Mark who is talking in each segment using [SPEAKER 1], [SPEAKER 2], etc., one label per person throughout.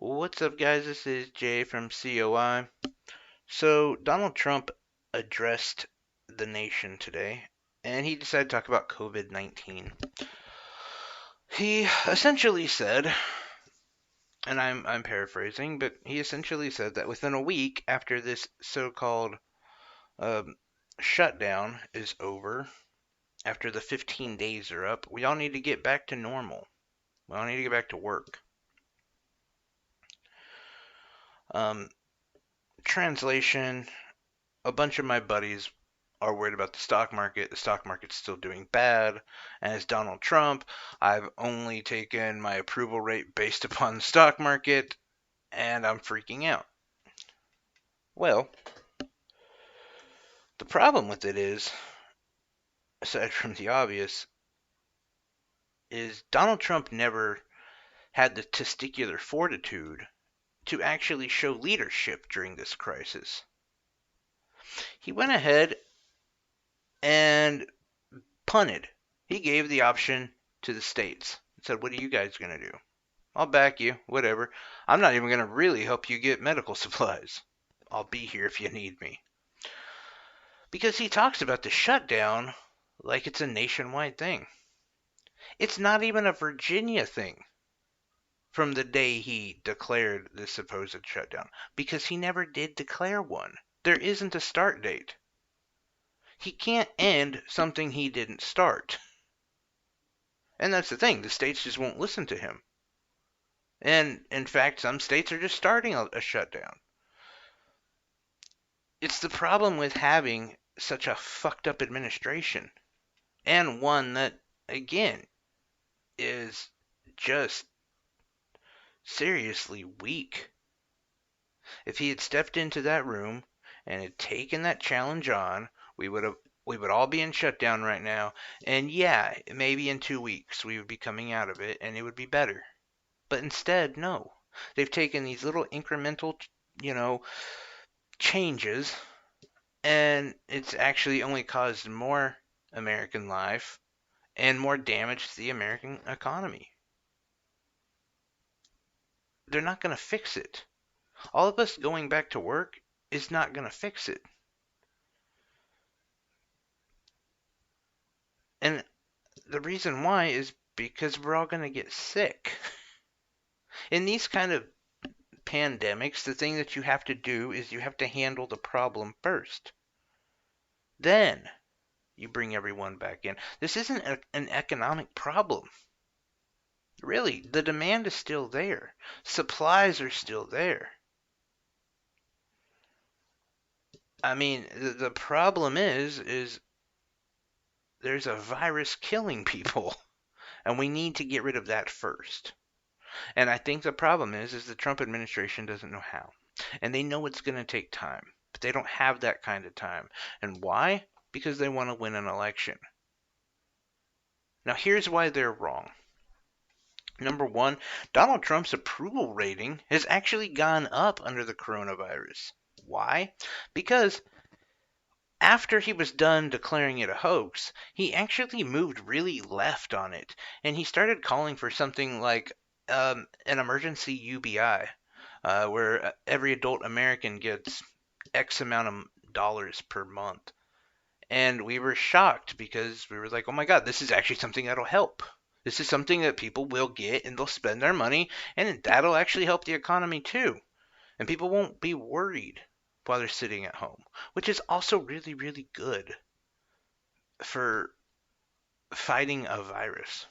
[SPEAKER 1] What's up, guys? This is Jay from COI. So, Donald Trump addressed the nation today, and he decided to talk about COVID-19. He essentially said, and I'm paraphrasing, but he essentially said that within a week after this so-called um, shutdown is over, after the 15 days are up, we all need to get back to normal. We all need to get back to work. Um, Translation: a bunch of my buddies are worried about the stock market. The stock market's still doing bad. And as Donald Trump, I've only taken my approval rate based upon the stock market, and I'm freaking out. Well, the problem with it is, aside from the obvious, is Donald Trump never had the testicular fortitude to actually show leadership during this crisis. He went ahead and punted. He gave the option to the states and said, "What are you guys going to do? I'll back you, whatever. I'm not even going to really help you get medical supplies. I'll be here if you need me." Because he talks about the shutdown like it's a nationwide thing. It's not even a Virginia thing from the day he declared this supposed shutdown, because he never did declare one. There isn't a start date. He can't end something he didn't start. And that's the thing, the states just won't listen to him. And in fact, some states are just starting a shutdown. It's the problem with having such a fucked up administration, and one that, again, is just seriously weak. If he had stepped into that room and had taken that challenge on, we would all be in shutdown right now. And yeah, maybe in 2 weeks we would be coming out of it and it would be better. But instead, no. They've taken these little incremental, changes, and it's actually only caused more American life and more damage to the American economy. They're not going to fix it. All of us going back to work is not going to fix it. And the reason why is because we're all going to get sick. In these kind of pandemics, the thing that you have to do is you have to handle the problem first. Then you bring everyone back in. This isn't an economic problem. Really, the demand is still there. Supplies are still there. I mean, the problem is there's a virus killing people, and we need to get rid of that first. And I think the problem is the Trump administration doesn't know how. And they know it's going to take time, but they don't have that kind of time. And why? Because they want to win an election. Now, here's why they're wrong. Number one, Donald Trump's approval rating has actually gone up under the coronavirus. Why? Because after he was done declaring it a hoax, he actually moved really left on it, and he started calling for something like an emergency UBI, where every adult American gets X amount of dollars per month. And we were shocked because we were like, oh my God, this is actually something that'll help. This is something that people will get and they'll spend their money, and that'll actually help the economy too. And people won't be worried while they're sitting at home, which is also really, really good for fighting a virus.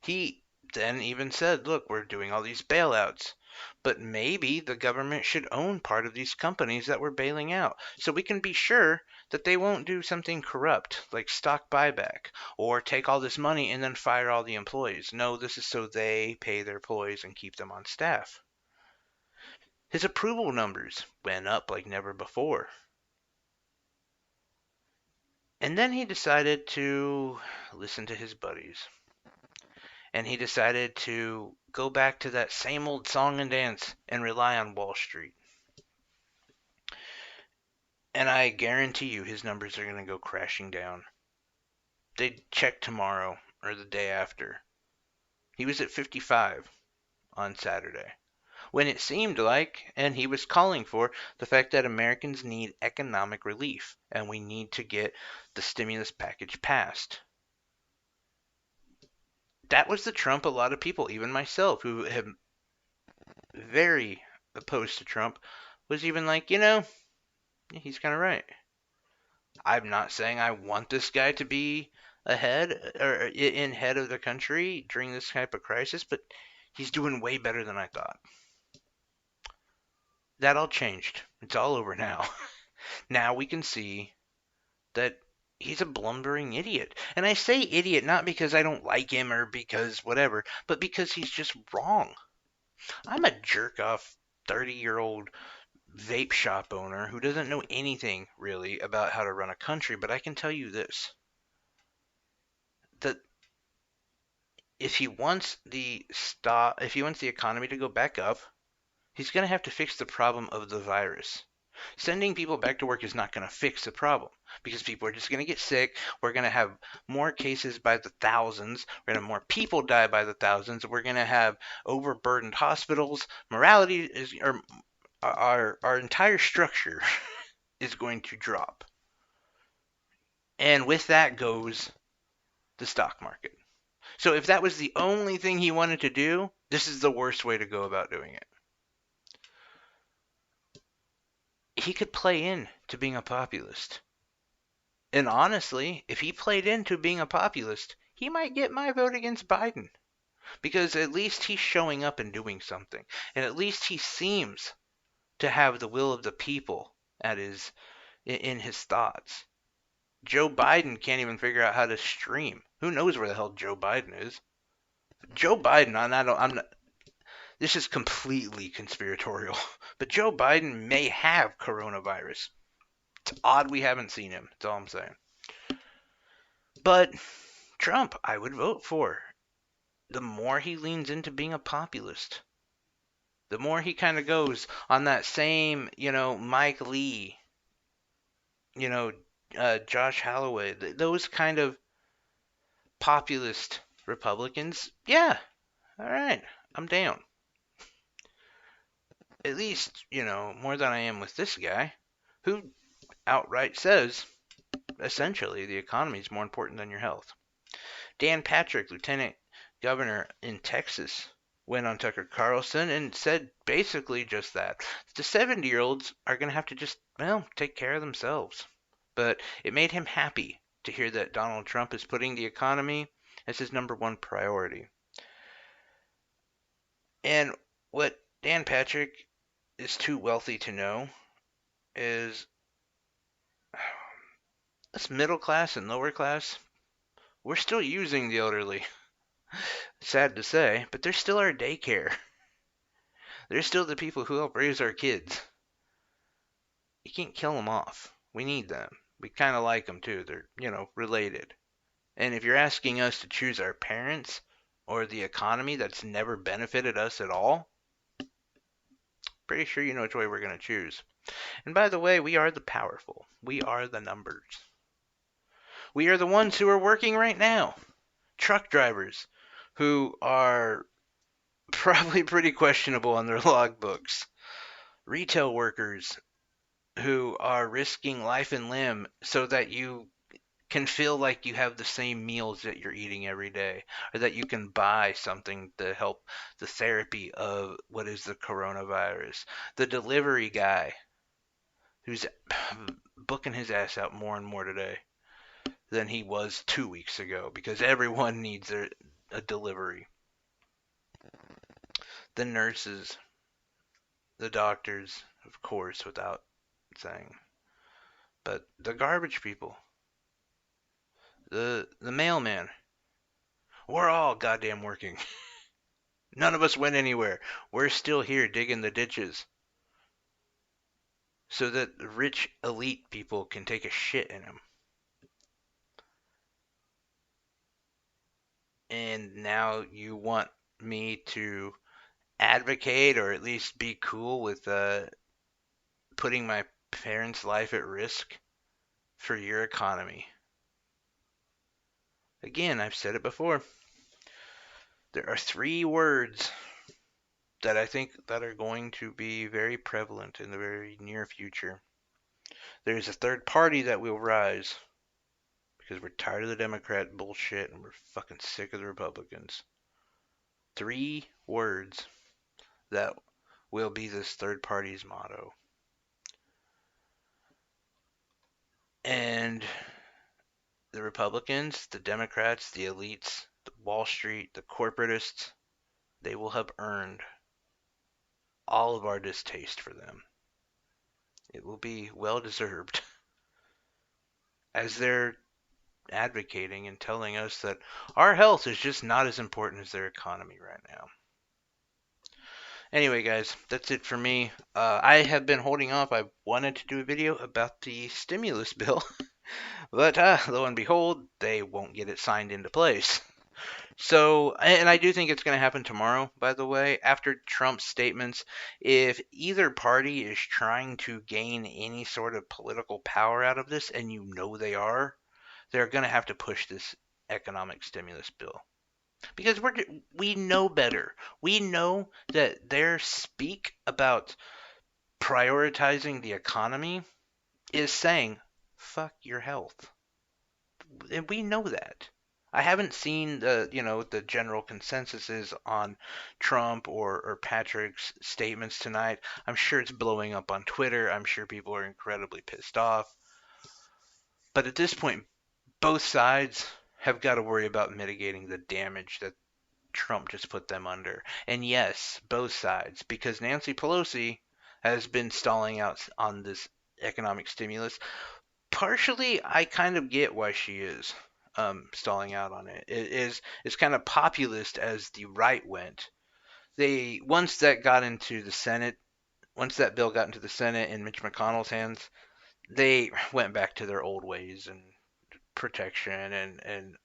[SPEAKER 1] He then even said, look, we're doing all these bailouts, but maybe the government should own part of these companies that we're bailing out so we can be sure that they won't do something corrupt like stock buyback or take all this money and then fire all the employees. No, this is so they pay their employees and keep them on staff. His approval numbers went up like never before. And then he decided to listen to his buddies. And he decided to go back to that same old song and dance and rely on Wall Street. And I guarantee you his numbers are going to go crashing down. They check tomorrow or the day after. He was at 55 on Saturday when it seemed like, and he was calling for, the fact that Americans need economic relief and we need to get the stimulus package passed. That was the Trump a lot of people, even myself, who have very opposed to Trump, was even like, he's kind of right. I'm not saying I want this guy to be ahead or in head of the country during this type of crisis, but he's doing way better than I thought. That all changed. It's all over now. Now we can see that he's a blundering idiot. And I say idiot not because I don't like him or because whatever, but because he's just wrong. I'm a jerk off 30-year-old vape shop owner who doesn't know anything really about how to run a country, but I can tell you this, that if he wants the economy to go back up, he's going to have to fix the problem of the virus. Sending people back to work is not going to fix the problem because people are just going to get sick. We're going to have more cases by the thousands. We're going to have more people die by the thousands. We're going to have overburdened hospitals. Morality is, or our entire structure is going to drop. And with that goes the stock market. So if that was the only thing he wanted to do, this is the worst way to go about doing it. He could play in to being a populist. And honestly, if he played into being a populist, he might get my vote against Biden. Because at least he's showing up and doing something. And at least he seems to have the will of the people in his thoughts. Joe Biden can't even figure out how to stream. Who knows where the hell Joe Biden is? Joe Biden, I'm not, this is completely conspiratorial, but Joe Biden may have coronavirus. It's odd we haven't seen him. That's all I'm saying. But Trump, I would vote for. The more he leans into being a populist, the more he kind of goes on that same, Mike Lee, Josh Halloway, those kind of populist Republicans. Yeah, all right, I'm down. At least, more than I am with this guy, who outright says, essentially, the economy is more important than your health. Dan Patrick, Lieutenant Governor in Texas, went on Tucker Carlson and said basically just that. The 70-year-olds are going to have to just, take care of themselves. But it made him happy to hear that Donald Trump is putting the economy as his number one priority. And what Dan Patrick is too wealthy to know is us middle class and lower class, we're still using the elderly. Sad to say, but they're still our daycare. They're still the people who help raise our kids. You can't kill them off. We need them. We kind of like them too. They're, related. And if you're asking us to choose our parents or the economy that's never benefited us at all, pretty sure you know which way we're going to choose. And by the way, we are the powerful. We are the numbers. We are the ones who are working right now. Truck drivers who are probably pretty questionable on their logbooks. Retail workers who are risking life and limb so that you can feel like you have the same meals that you're eating every day, or that you can buy something to help the therapy of what is the coronavirus. The delivery guy who's booking his ass out more and more today than he was 2 weeks ago because everyone needs a delivery. The nurses, the doctors, of course, without saying, but the garbage people, the mailman, we're all goddamn working. None of us went anywhere. We're still here digging the ditches so that the rich elite people can take a shit in them. And now you want me to advocate or at least be cool with putting my parents' life at risk for your economy. Again, I've said it before. There are 3 words that I think that are going to be very prevalent in the very near future. There's a third party that will rise because we're tired of the Democrat bullshit and we're fucking sick of the Republicans. Three words that will be this third party's motto. And the Republicans, the Democrats, the elites, the Wall Street, the corporatists, they will have earned all of our distaste for them. It will be well deserved as they're advocating and telling us that our health is just not as important as their economy right now. Anyway, guys, that's it for me. I have been holding off. I wanted to do a video about the stimulus bill, but lo and behold, they won't get it signed into place. So, and I do think it's going to happen tomorrow, by the way, after Trump's statements. If either party is trying to gain any sort of political power out of this, and you know they are, they're going to have to push this economic stimulus bill. Because we know better. We know that their speak about prioritizing the economy is saying, fuck your health. And we know that. I haven't seen the general consensuses on Trump or Patrick's statements tonight. I'm sure it's blowing up on Twitter. I'm sure people are incredibly pissed off. But at this point, both sides have got to worry about mitigating the damage that Trump just put them under. And yes, both sides, because Nancy Pelosi has been stalling out on this economic stimulus. Partially, I kind of get why she is stalling out on it. It's kind of populist as the right went. They once that got into the Senate, once that bill got into the Senate in Mitch McConnell's hands, they went back to their old ways and protection and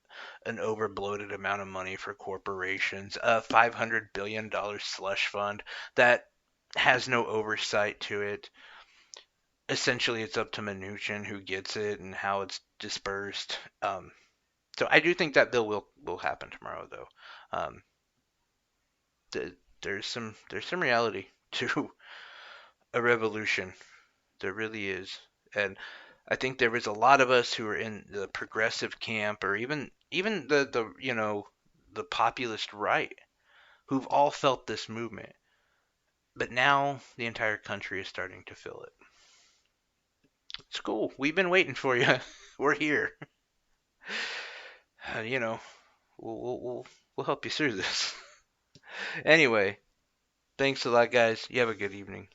[SPEAKER 1] an over bloated amount of money for corporations, a $500 billion slush fund that has no oversight to it. Essentially, it's up to Mnuchin who gets it and how it's dispersed. So I do think that bill will happen tomorrow, though. Um, there's some reality to a revolution. There really is, and I think there was a lot of us who are in the progressive camp, or even the populist right, who've all felt this movement. But now the entire country is starting to feel it. It's cool. We've been waiting for you. We're here. You know, we'll help you through this. Anyway, thanks a lot, guys. You have a good evening.